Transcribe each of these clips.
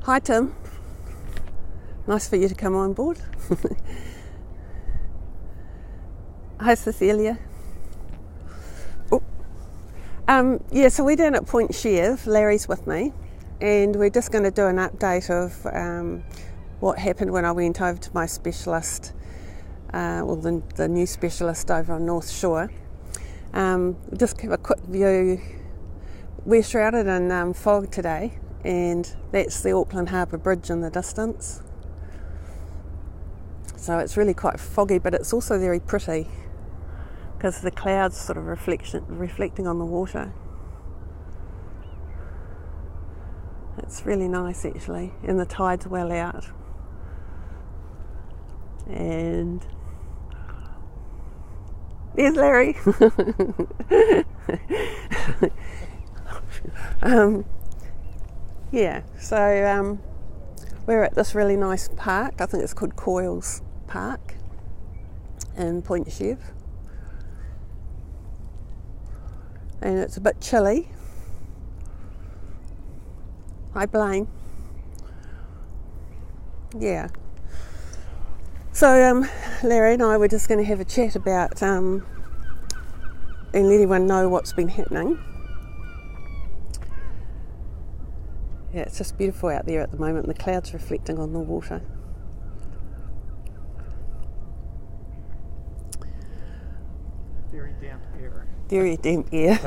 Hi Tim, nice for you to come on board. Hi Cecilia. So we're down at Point Chev, Larry's with me, and we're just going to do an update of what happened when I went over to my specialist, the new specialist over on North Shore. Just give a quick view. We're shrouded in fog today, and that's the Auckland Harbour Bridge in the distance. So it's really quite foggy, but it's also very pretty because the clouds sort of reflecting on the water. It's really nice actually, and the tide's well out. And there's Larry. So we're at this really nice park. I think it's called Coyles Park in Point Chev. And it's a bit chilly. Hi Blaine. Yeah. So Larry and I were just going to have a chat about and let everyone know what's been happening. Yeah, it's just beautiful out there at the moment, and the clouds reflecting on the water. Very damp air. Very damp air.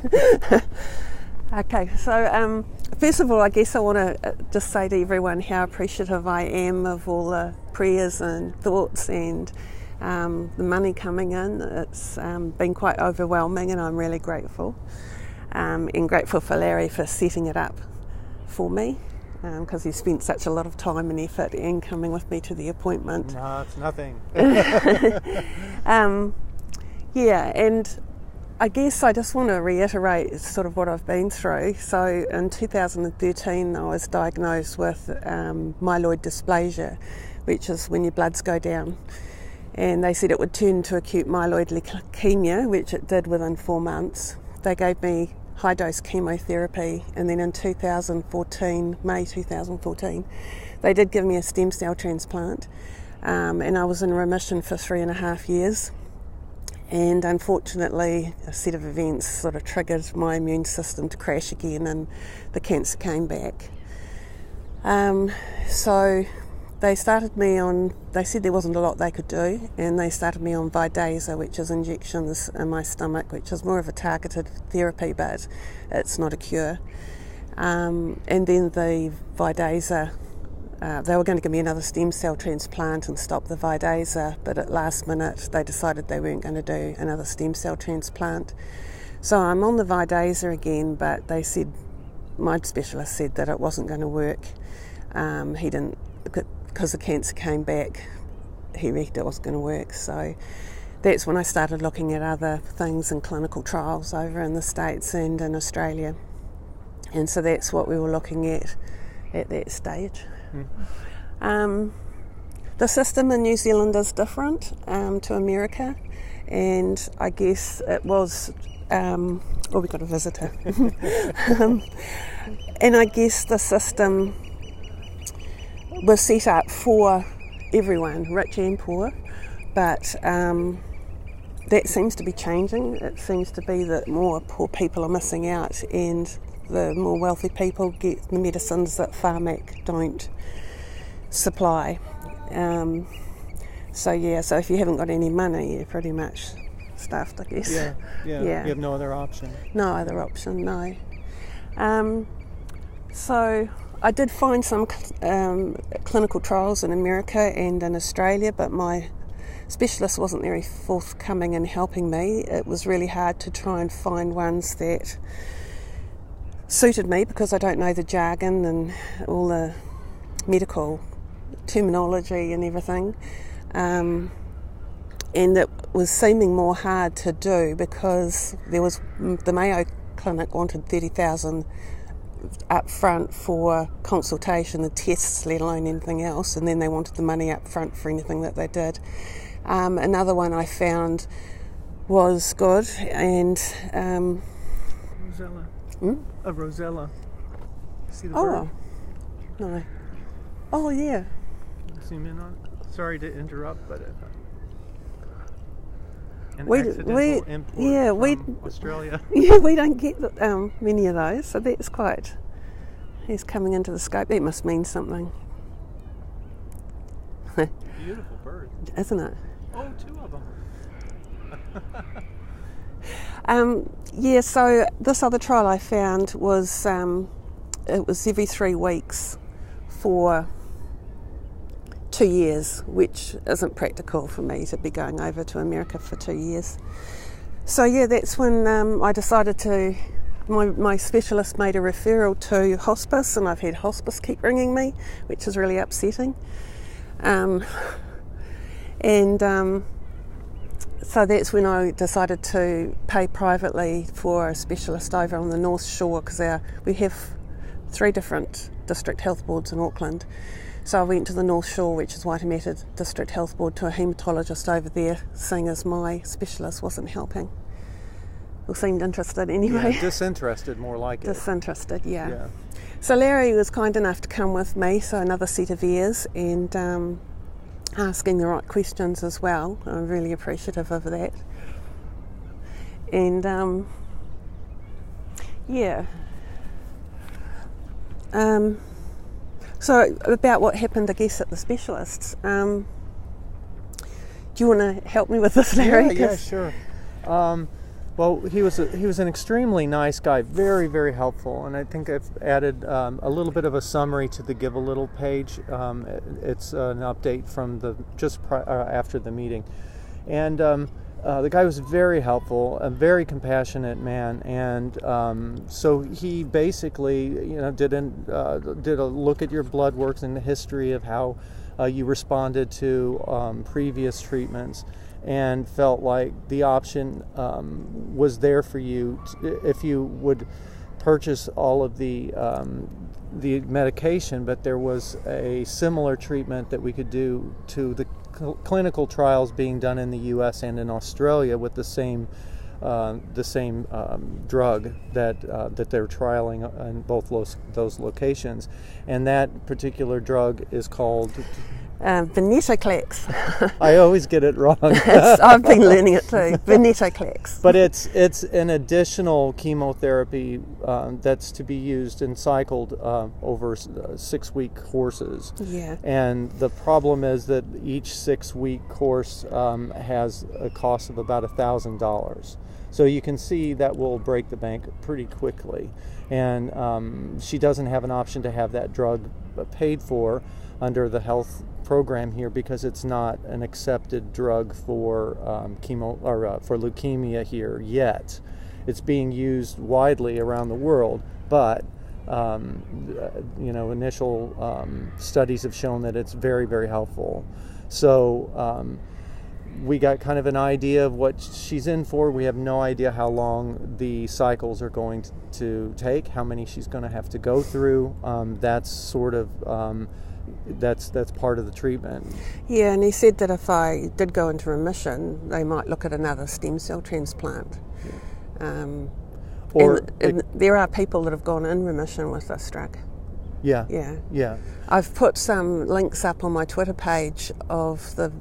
Okay, so first of all, I guess I want to just say to everyone how appreciative I am of all the prayers and thoughts and the money coming in. It's been quite overwhelming, and I'm really grateful. And grateful for Larry for setting it up for me, because he spent such a lot of time and effort and coming with me to the appointment. No, it's nothing. And I guess I just want to reiterate sort of what I've been through. So in 2013 I was diagnosed with myeloid dysplasia, which is when your bloods go down, and they said it would turn into acute myeloid leukemia, which it did within 4 months. They gave me high dose chemotherapy, and then in May 2014, they did give me a stem cell transplant, and I was in remission for 3.5 years. And unfortunately, a set of events sort of triggered my immune system to crash again, and the cancer came back. So they started me on, they said there wasn't a lot they could do, and they started me on Vidasa, which is injections in my stomach, which is more of a targeted therapy, but it's not a cure. And then the Vidasa, they were going to give me another stem cell transplant and stop the Vidasa, but at last minute they decided they weren't going to do another stem cell transplant. So I'm on the Vidasa again, but they said, my specialist said that it wasn't going to work. He didn't, because the cancer came back, he reckoned it wasn't going to work. So that's when I started looking at other things in clinical trials over in the States and in Australia. And so that's what we were looking at that stage. Mm-hmm. The system in New Zealand is different to America, and I guess it was, we got a visitor. And I guess the system was set up for everyone, rich and poor, but that seems to be changing. It seems to be that more poor people are missing out, and the more wealthy people get the medicines that Pharmac don't supply. So if you haven't got any money, you're pretty much stuffed, I guess. Yeah. You have no other option. No other option, no. So I did find some clinical trials in America and in Australia, but my specialist wasn't very forthcoming in helping me. It was really hard to try and find ones that suited me, because I don't know the jargon and all the medical terminology and everything. And it was seeming more hard to do because there was the Mayo Clinic wanted $30,000 up front for consultation and tests, let alone anything else, and then they wanted the money up front for anything that they did. Another one I found was good, and Rosella. A Rosella. See the bird? No. Oh, yeah. Zoom in on it. Sorry to interrupt, but accidental import from Australia. Yeah, we don't get many of those, so that's quite... He's coming into the scope. That must mean something. Beautiful bird. Isn't it? Oh, 2 of them. Yeah, so this other trial I found was, it was every 3 weeks for 2 years, which isn't practical for me to be going over to America for 2 years. So yeah, that's when I decided to, my specialist made a referral to hospice, and I've had hospice keep ringing me, which is really upsetting. So that's when I decided to pay privately for a specialist over on the North Shore, because we have 3 different district health boards in Auckland. So I went to the North Shore, which is Waitemata District Health Board, to a haematologist over there, seeing as my specialist wasn't helping. Or seemed interested anyway. Yeah, disinterested, more like it. Disinterested, yeah. So Larry was kind enough to come with me, so another set of ears, and asking the right questions as well. I'm really appreciative of that. And so about what happened, I guess, at the specialists. Do you want to help me with this, Larry? Yeah, sure. Well, he was an extremely nice guy, very, very helpful, and I think I've added a little bit of a summary to the Give a Little page. It's an update from after the meeting, and the guy was very helpful, a very compassionate man, and so he basically, did a look at your blood works and the history of how you responded to previous treatments, and felt like the option was there for you if you would purchase all of the medication, but there was a similar treatment that we could do to the clinical trials being done in the U.S. and in Australia with the same drug that they're trialing in both those locations, and that particular drug is called venetoclax. I always get it wrong. I've been learning it too. Venetoclax. But it's an additional chemotherapy that's to be used and cycled over 6-week courses. Yeah. And the problem is that each 6-week course has a cost of about $1,000. So you can see that will break the bank pretty quickly. And she doesn't have an option to have that drug paid for under the health program here, because it's not an accepted drug for for leukemia here yet. It's being used widely around the world, but initial studies have shown that it's very, very helpful. So we got kind of an idea of what she's in for. We have no idea how long the cycles are going to take, how many she's going to have to go through. That's sort of that's part of the treatment. Yeah, and he said that if I did go into remission, they might look at another stem cell transplant. Yeah. There are people that have gone in remission with this drug. Yeah. I've put some links up on my Twitter page of the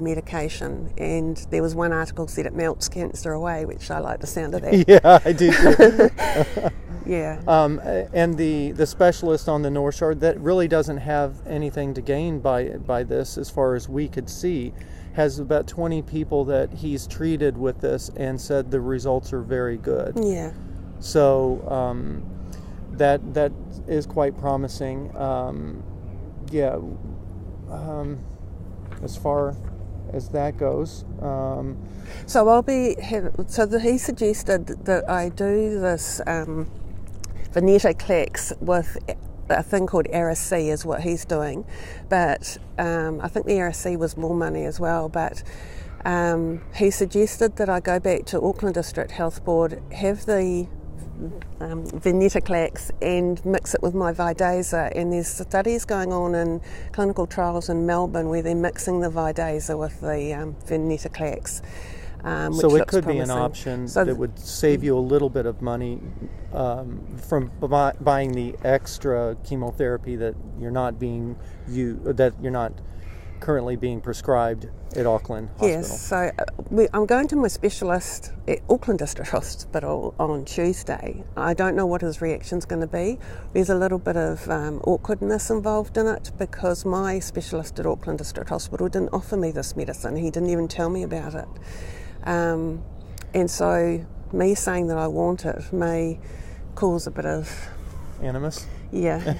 medication, and there was one article that said it melts cancer away, which I like the sound of that. Yeah, I do too. Yeah. And the specialist on the North Shore, that really doesn't have anything to gain by this, as far as we could see, has about 20 people that he's treated with this and said the results are very good. Yeah. So that is quite promising. As far as that goes. So he suggested that I do this venetoclax with a thing called Ara-C is what he's doing, but I think the Ara-C was more money as well, but he suggested that I go back to Auckland District Health Board, have the venetoclax and mix it with my Vidasa, and there's studies going on in clinical trials in Melbourne where they're mixing the Vidasa with the venetoclax. So it could promising. be an option So that would save you a little bit of money from buying the extra chemotherapy that you're not currently being prescribed at Auckland Hospital. Yes, so I'm going to my specialist at Auckland District Hospital on Tuesday. I don't know what his reaction's going to be. There's a little bit of awkwardness involved in it because my specialist at Auckland District Hospital didn't offer me this medicine. He didn't even tell me about it. And so me saying that I want it may cause a bit of... Animus? Yeah.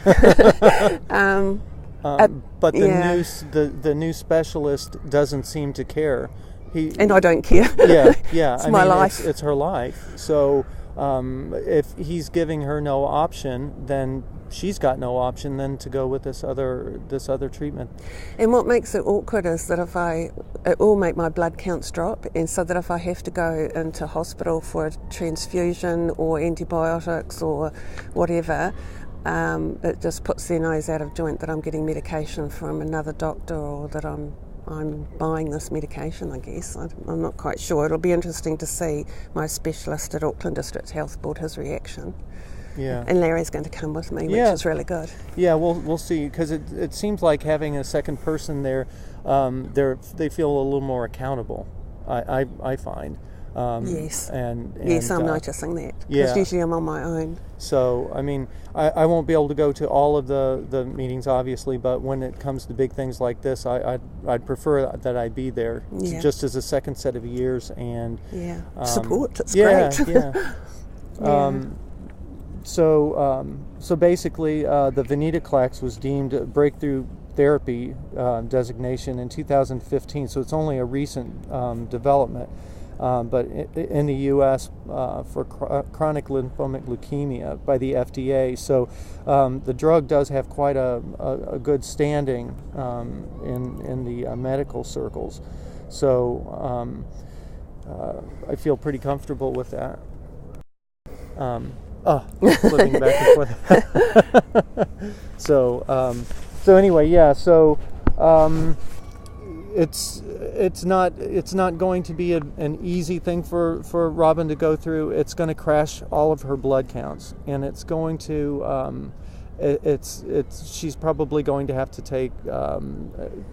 But the new specialist doesn't seem to care. And I don't care. Yeah. It's my life. It's her life. So if he's giving her no option, then she's got no option then to go with this other treatment. And what makes it awkward is that it will make my blood counts drop, and so that if I have to go into hospital for a transfusion or antibiotics or whatever, it just puts their nose out of joint that I'm getting medication from another doctor or that I'm buying this medication, I guess. I'm not quite sure. It'll be interesting to see my specialist at Auckland District Health Board, his reaction. Yeah. And Larry's going to come with me, which is really good. Yeah, we'll see, because it seems like having a second person there, they feel a little more accountable, I find. Yes. And yes, I'm noticing that. Because usually I'm on my own. So, I mean, I won't be able to go to all of the meetings, obviously, but when it comes to big things like this, I'd prefer that I be there, just as a second set of ears and support. It's great. So basically, the venetoclax was deemed a breakthrough therapy designation in 2015. So it's only a recent development. But in the U.S. For chronic lymphomic leukemia by the FDA. So the drug does have quite a good standing in the medical circles. So I feel pretty comfortable with that. Flipping back and forth. So anyway, so. It's not going to be an easy thing for Robyn to go through. It's going to crash all of her blood counts, and it's going to she's probably going to have to take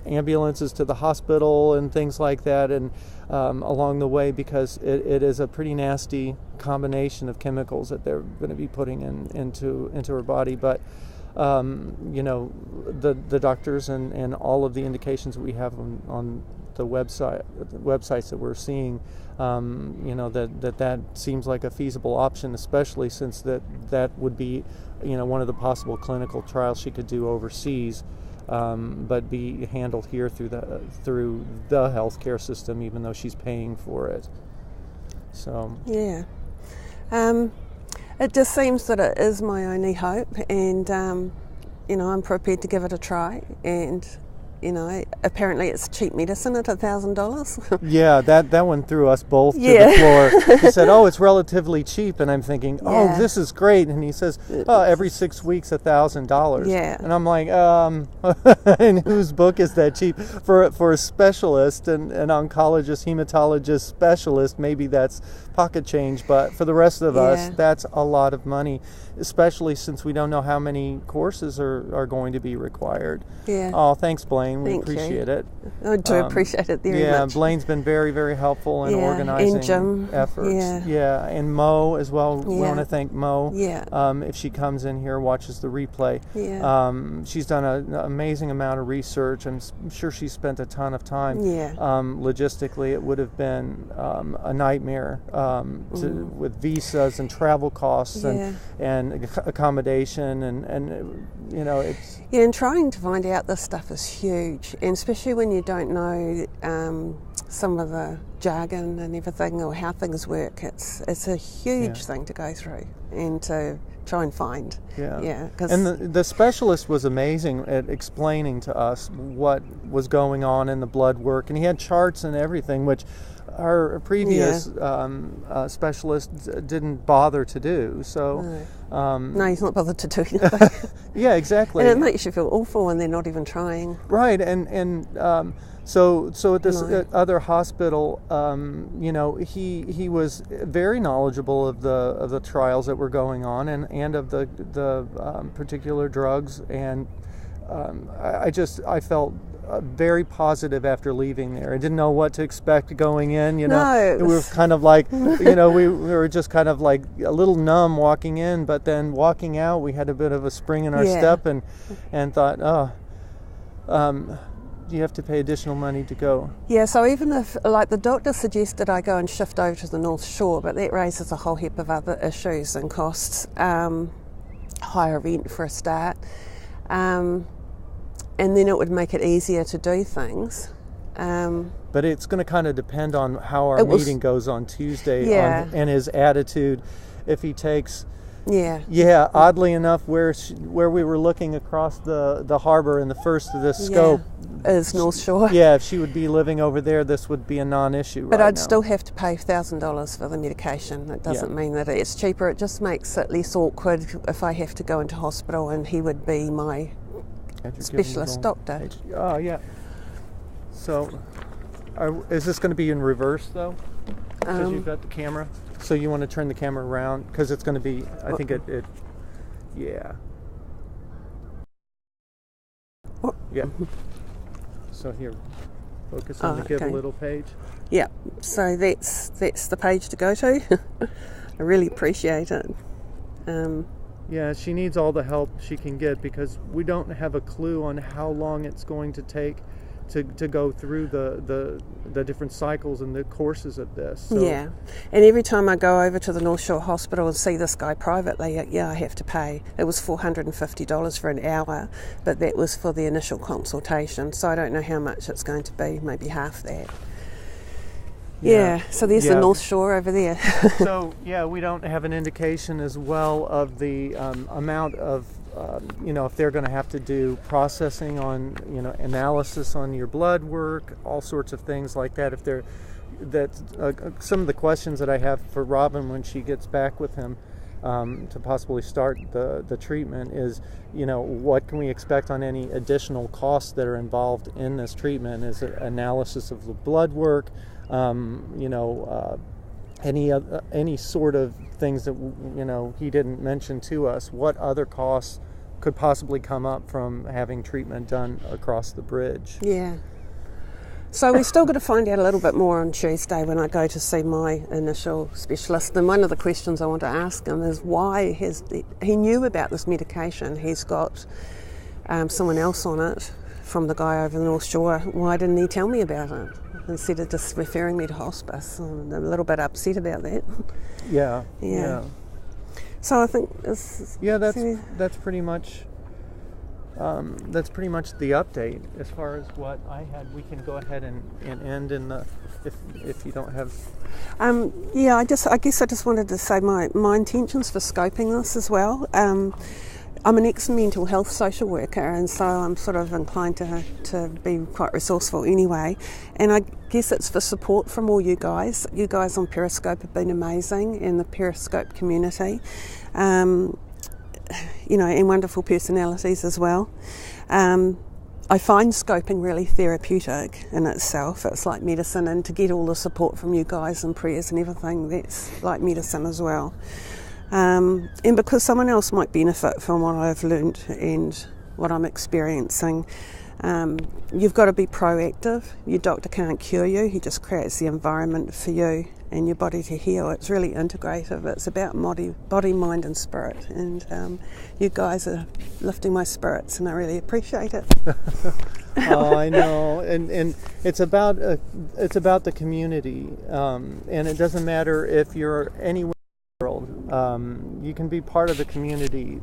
ambulances to the hospital and things like that, and along the way, because it is a pretty nasty combination of chemicals that they're going to be putting into her body, but. The doctors and all of the indications that we have on the websites that we're seeing, that seems like a feasible option, especially since that would be, one of the possible clinical trials she could do overseas, but be handled here through the healthcare system, even though she's paying for it. So yeah. It just seems that it is my only hope, and I'm prepared to give it a try. And apparently it's cheap medicine at $1,000. Yeah, that one threw us both to the floor. He said, "Oh, it's relatively cheap," and I'm thinking, "Oh, this is great." And he says, "Oh, every 6 weeks $1,000." Yeah. And I'm like, in whose book is that cheap? For a specialist, an oncologist, hematologist specialist, maybe that's pocket change, but for the rest of us, that's a lot of money, especially since we don't know how many courses are going to be required. Yeah. Oh, thanks, Blaine. We appreciate it. I do appreciate it very much. Yeah, Blaine's been very, very helpful in organizing and Jim, efforts. Yeah, and Mo as well. We want to thank Mo. Yeah. If she comes in here, watches the replay. Yeah. She's done an amazing amount of research. I'm sure she spent a ton of time. Yeah. Logistically, it would have been a nightmare with visas and travel costs and accommodation and it's... Yeah, and trying to find out this stuff is huge, and especially when you don't know some of the jargon and everything or how things work. It's a huge thing to go through and to try and find. Yeah. And the specialist was amazing at explaining to us what was going on in the blood work, and he had charts and everything, which her previous specialist didn't bother to do. So no, he's not bothered to do anything. yeah, exactly. And it makes you feel awful when they're not even trying. Right, and so at this other hospital, he was very knowledgeable of the trials that were going on and of the particular drugs, and I felt very positive after leaving there. I didn't know what to expect going in. We were kind of like, we were just kind of like a little numb walking in, but then walking out, we had a bit of a spring in our step, and thought, you have to pay additional money to go. Yeah, so even if, like, the doctor suggested I go and shift over to the North Shore, but that raises a whole heap of other issues and costs, higher rent for a start, and then it would make it easier to do things. But it's going to kind of depend on how our meeting goes on Tuesday and his attitude. If he takes... Yeah, oddly enough, where we were looking across the harbor in the first of this scope... is North Shore. Yeah, if she would be living over there, this would be a non-issue But I'd still have to pay $1,000 for the medication. That doesn't mean that it's cheaper. It just makes it less awkward if I have to go into hospital and he would be my... specialist doctor. Oh, yeah. So, is this going to be in reverse, though? Because you've got the camera? So you want to turn the camera around? Because it's going to be, I think yeah. Yeah. So here, focus on the Give a Little page. Yeah, so that's the page to go to. I really appreciate it. Yeah, she needs all the help she can get because we don't have a clue on how long it's going to take to go through the different cycles and the courses of this. So. Yeah, and every time I go over to the North Shore Hospital and see this guy privately, I have to pay. It was $450 for an hour, but that was for the initial consultation, so I don't know how much it's going to be, maybe half that. Yeah, so there's the North Shore over there. So, we don't have an indication as well of the amount of, if they're going to have to do processing on, analysis on your blood work, all sorts of things like that. Some of the questions that I have for Robyn when she gets back with him to possibly start the treatment is, what can we expect on any additional costs that are involved in this treatment? Is it analysis of the blood work? Any sort of things that he didn't mention to us. What other costs could possibly come up from having treatment done across the bridge? Yeah. So we're still going to find out a little bit more on Tuesday when I go to see my initial specialist. And one of the questions I want to ask him is why he knew about this medication. He's got someone else on it from the guy over the North Shore. Why didn't he tell me about it instead of just referring me to hospice? I'm a little bit upset about that. Yeah. So I think that's pretty much the update as far as what I had. We can go ahead and end in the if you don't have. I guess I just wanted to say my intentions for scoping this as well. I'm an ex-mental health social worker, and so I'm sort of inclined to be quite resourceful anyway. And I guess it's for support from all you guys. You guys on Periscope have been amazing, and the Periscope community, and wonderful personalities as well. I find scoping really therapeutic in itself. It's like medicine, and to get all the support from you guys and prayers and everything, that's like medicine as well. And because someone else might benefit from what I've learned and what I'm experiencing, you've got to be proactive. Your doctor can't cure you, he just creates the environment for you and your body to heal. It's really integrative. It's about body, mind and spirit, and you guys are lifting my spirits, and I really appreciate it. Oh, I know, and it's about the community, and it doesn't matter if you're anywhere in the world. You can be part of the community,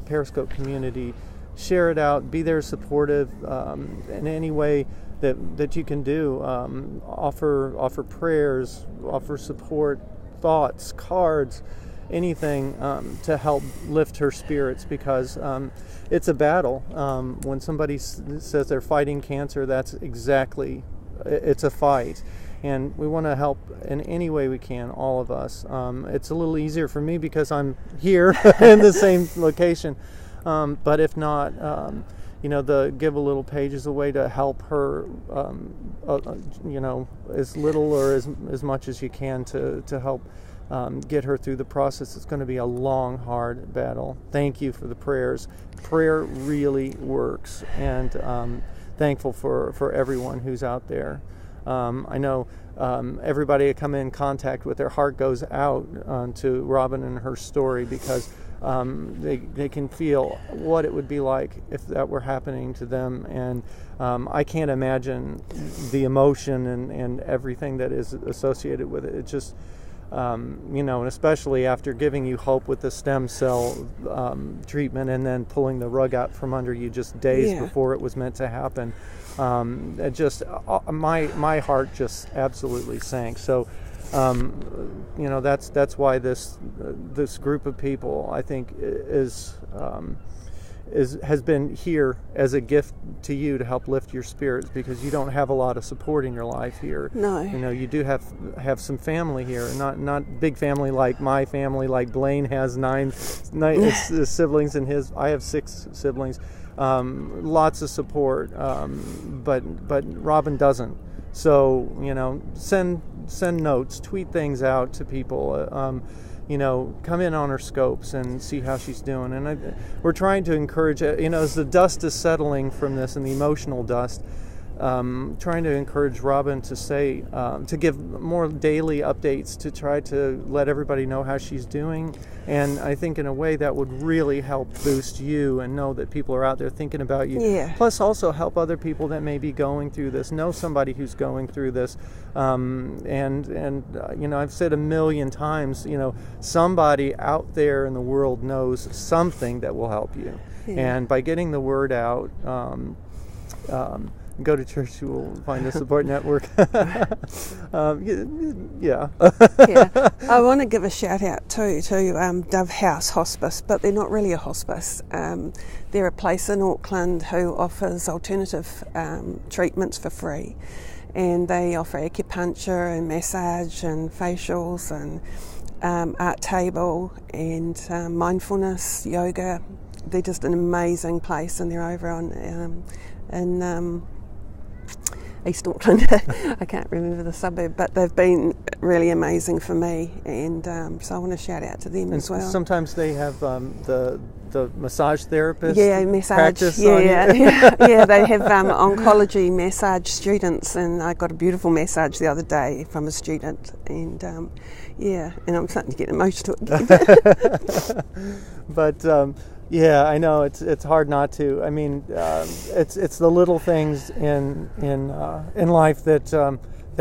Periscope community. Share it out, be there supportive in any way that you can do. Offer prayers, offer support, thoughts, cards, anything to help lift her spirits, because it's a battle. When somebody says they're fighting cancer, that's exactly, it's a fight. and we want to help in any way we can, all of us. It's a little easier for me because I'm here in the same location, but if not, the Give a Little page is a way to help her, as little or as much as you can to help get her through the process. It's going to be a long, hard battle. Thank you for the prayers. Prayer really works, and thankful for everyone who's out there. I know everybody that come in contact with, their heart goes out to Robyn and her story, because they can feel what it would be like if that were happening to them, and I can't imagine the emotion and everything that is associated with it. It just, and especially after giving you hope with the stem cell treatment and then pulling the rug out from under you just days before it was meant to happen. It just, my heart just absolutely sank. So, that's why this group of people, I think, has been here as a gift to you to help lift your spirits, because you don't have a lot of support in your life here. No. You do have some family here, not big family like my family, like Blaine has nine siblings, and I have 6 siblings. Lots of support, but Robyn doesn't. So, send notes, tweet things out to people, come in on her scopes and see how she's doing. And we're trying to encourage, as the dust is settling from this, and the emotional dust, trying to encourage Robyn to say, to give more daily updates, to try to let everybody know how she's doing. And I think in a way that would really help boost you and know that people are out there thinking about you. Yeah. Plus also help other people that may be going through this, know somebody who's going through this. I've said a million times, somebody out there in the world knows something that will help you. Yeah. And by getting the word out, go to church, you will find a support network. Yeah. I want to give a shout out too to Dove House Hospice, but they're not really a hospice. They're a place in Auckland who offers alternative treatments for free, and they offer acupuncture and massage and facials and art table and mindfulness, yoga. They're just an amazing place, and they're over on in East Auckland. I can't remember the suburb, but they've been really amazing for me, and so I want to shout out to them as well. Sometimes they have the massage therapist. Yeah, massage. Practice Yeah. They have oncology massage students, and I got a beautiful massage the other day from a student, and and I'm starting to get emotional again. But. Yeah, I know it's hard not to. I mean, it's the little things in life that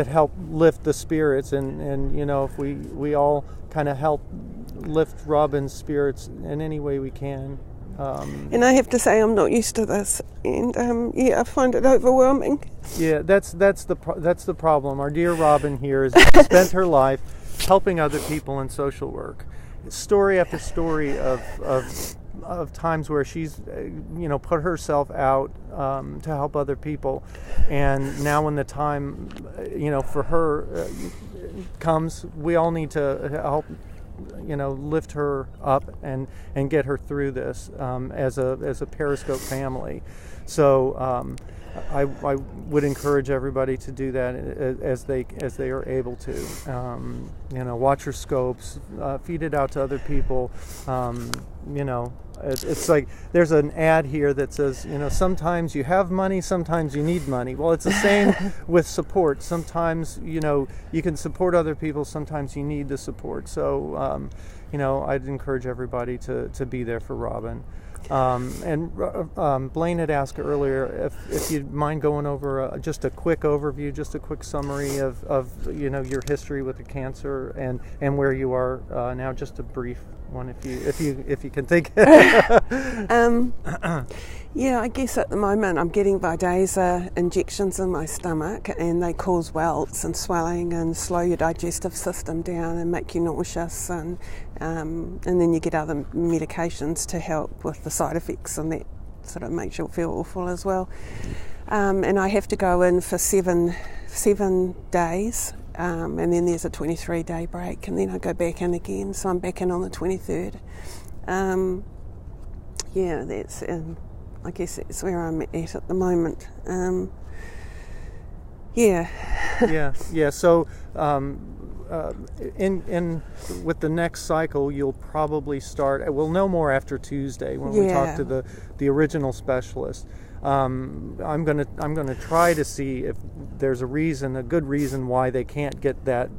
help lift the spirits, and if we all kind of help lift Robyn's spirits in any way we can. And I have to say, I'm not used to this, and I find it overwhelming. Yeah, that's the problem. Our dear Robyn here has spent her life helping other people in social work. Story after story of times where she's put herself out to help other people, and now when the time for her comes, we all need to help lift her up and get her through this as a Periscope family. So I would encourage everybody to do that as they are able to. Watch her scopes, feed it out to other people. It's like there's an ad here that says, sometimes you have money, sometimes you need money. Well, it's the same with support. Sometimes, you can support other people, sometimes you need the support. So, I'd encourage everybody to be there for Robyn. And Blaine had asked earlier if you'd mind going over just a quick overview, just a quick summary of your history with the cancer and where you are now. Just a brief one, if you can think. Yeah, I guess at the moment I'm getting Vidasa injections in my stomach, and they cause welts and swelling and slow your digestive system down and make you nauseous, and then you get other medications to help with the side effects, and that sort of makes you feel awful as well. And I have to go in for 7 7 days, and then there's a 23-day break, and then I go back in again. So I'm back in on the 23rd. That's I guess that's where I'm at the moment. So in with the next cycle, you'll probably start. We'll know more after Tuesday when we talk to the original specialist. I'm gonna try to see if there's a good reason why they can't get that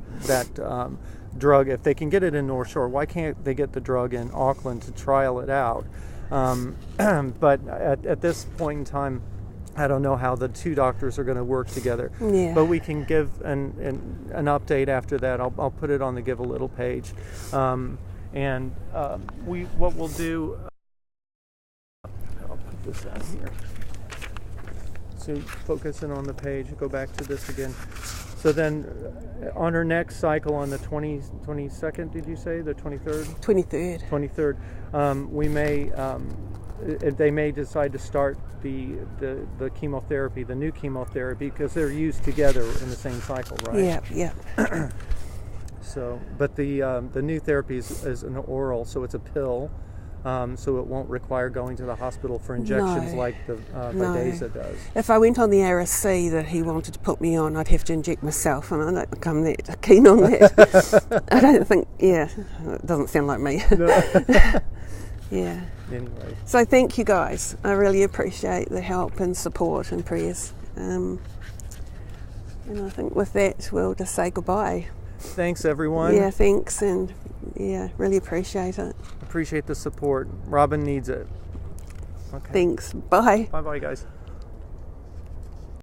drug. If they can get it in North Shore, why can't they get the drug in Auckland to trial it out? But at this point in time, I don't know how the two doctors are going to work together. Yeah. But we can give an update after that. I'll put it on the Give a Little page. What we'll do, I'll put this out here. So focus in on the page. Go back to this again. So then on our next cycle on the 22nd, did you say? The 23rd? 23rd. 23rd. We may... they may decide to start the chemotherapy, the new chemotherapy, because they're used together in the same cycle, right? Yeah. So, but the new therapy is an oral, so it's a pill, so it won't require going to the hospital for injections like the Vidasa does. If I went on the RSC that he wanted to put me on, I'd have to inject myself, and I don't think I'm that keen on that. I don't think, it doesn't sound like me. No. Yeah. Anyway. So thank you guys. I really appreciate the help and support and prayers. And I think with that we'll just say goodbye. Thanks everyone. Yeah, thanks, and really appreciate it. Appreciate the support. Robyn needs it. Okay. Thanks. Bye. Bye guys.